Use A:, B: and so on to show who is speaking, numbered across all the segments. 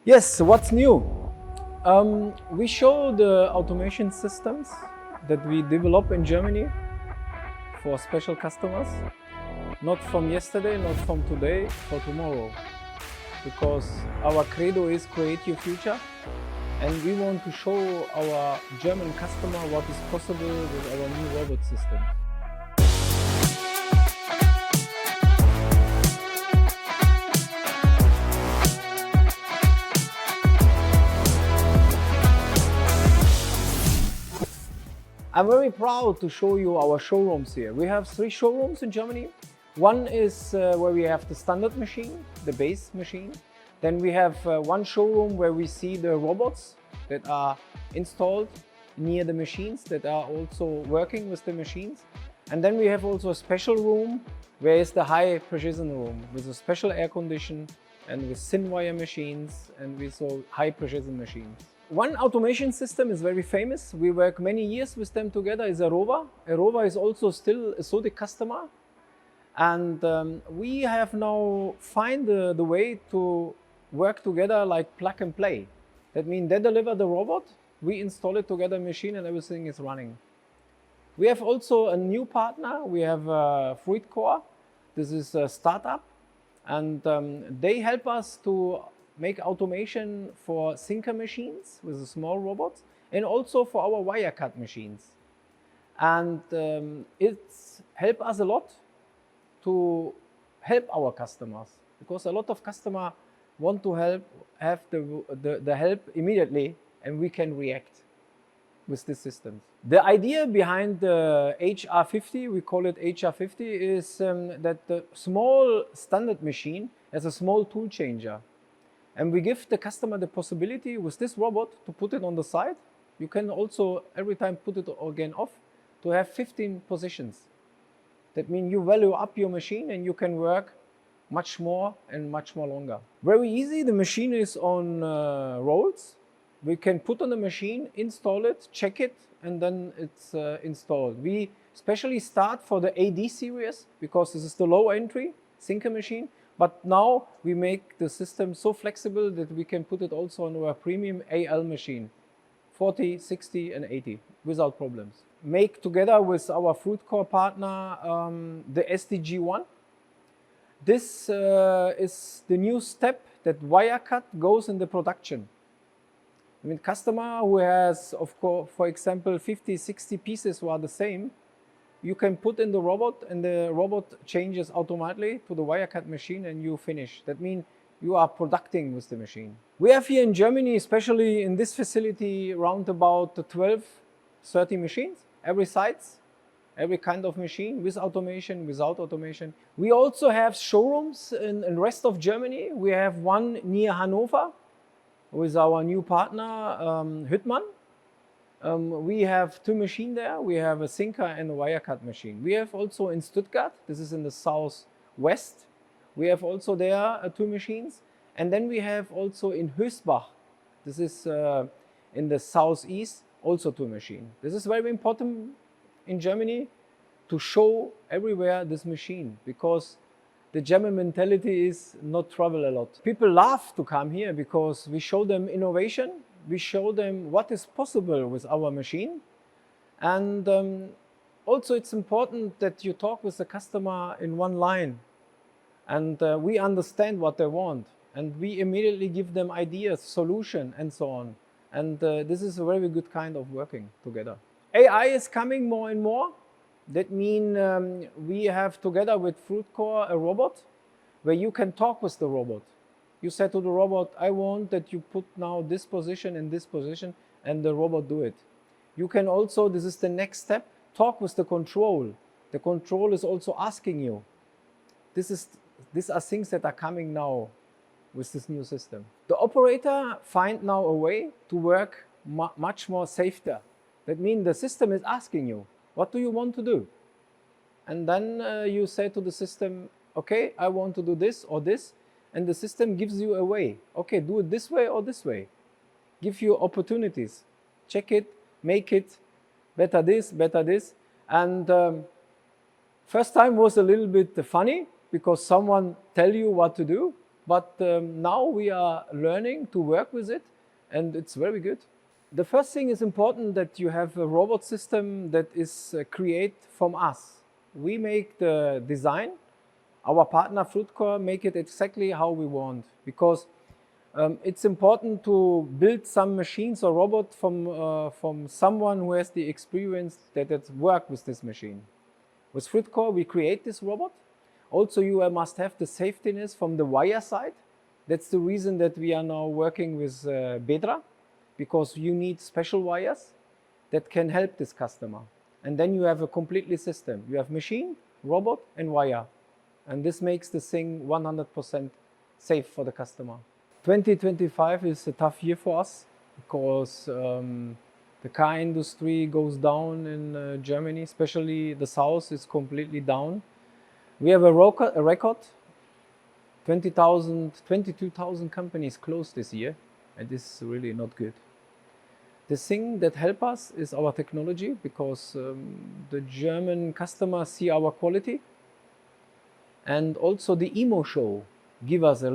A: Yes, what's new? We show the automation systems that we develop in Germany for special customers, not from yesterday, not from today, for tomorrow. Because our credo is create your future, and we want to show our German customer what is possible with our new robot system. I'm very proud to show you our showrooms here. We have 3 showrooms in Germany. One is where we have the standard machine, the base machine. Then we have one showroom where we see the robots that are installed near the machines that are also working with the machines. And then we have also a special room where is the high precision room with a special air condition and with thin wire machines and with high precision machines. One automation system is very famous. We work many years with them together, is Arova. Arova is also still a Sodick customer. And we have now find the way to work together like plug and play. That means they deliver the robot, we install it together machine and everything is running. We have also a new partner. We have Fruitcore. This is a startup and they help us to make automation for sinker machines with the small robots and also for our wire cut machines. And it's helped us a lot to help our customers because a lot of customers want to have the help immediately and we can react with these systems. The idea behind the HR50, we call it HR50, is that the small standard machine has a small tool changer. And we give the customer the possibility with this robot to put it on the side. You can also every time put it again off to have 15 positions. That means you value up your machine and you can work much more and much more longer. Very easy, the machine is on rolls. We can put on the machine, install it, check it, and then it's installed. We especially start for the AD series because this is the low entry sinker machine. But now we make the system so flexible that we can put it also on our premium AL machine, 40, 60 and 80 without problems. Make together with our Fruitcore partner the SDG1. This is the new step that wire cut goes in the production. I mean, customer who has, of course, for example, 50, 60 pieces who are the same, you can put in the robot and the robot changes automatically to the wire cut machine and you finish. That means you are producing with the machine. We have here in Germany, especially in this facility, around about 12, 30 machines, every size, every kind of machine, with automation, without automation. We also have showrooms in the rest of Germany. We have one near Hanover with our new partner, Hüttmann. We have 2 machines there. We have a sinker and a wire cut machine. We have also in Stuttgart, this is in the southwest. We have also there 2 machines. And then we have also in Hösbach, this is in the southeast, also 2 machines. This is very important in Germany to show everywhere this machine because the German mentality is not travel a lot. People love to come here because we show them innovation. We show them what is possible with our machine. And also it's important that you talk with the customer in one line. And we understand what they want. And we immediately give them ideas, solution, and so on. And this is a very good kind of working together. AI is coming more and more. That means we have together with Fruitcore a robot where you can talk with the robot. You say to the robot, I want that you put now this position and this position, and the robot do it. You can also, this is the next step, talk with the control. The control is also asking you. These are things that are coming now with this new system. The operator find now a way to work much more safer. That means the system is asking you, what do you want to do? And then you say to the system, okay, I want to do this or this. And the system gives you a way. Okay, do it this way or this way. Give you opportunities. Check it, make it, better this, better this. And first time was a little bit funny because someone tell you what to do. but now we are learning to work with it, and it's very good. The first thing is important that you have a robot system that is created from us. We make the design. Our partner Fruitcore make it exactly how we want, because it's important to build some machines or robot from someone who has the experience that it's worked with this machine. With Fruitcore, we create this robot. Also, you must have the safetiness from the wire side. That's the reason that we are now working with Bedra, because you need special wires that can help this customer. And then you have a completely system. You have machine, robot, and wire. And this makes the thing 100% safe for the customer. 2025 is a tough year for us because the car industry goes down in Germany, especially the south is completely down. We have a record 22,000 companies closed this year, and this is really not good. The thing that helps us is our technology, because the German customers see our quality, and also the EMO show give us a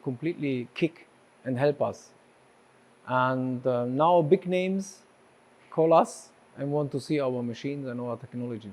A: completely kick and help us. And now big names call us and want to see our machines and our technology.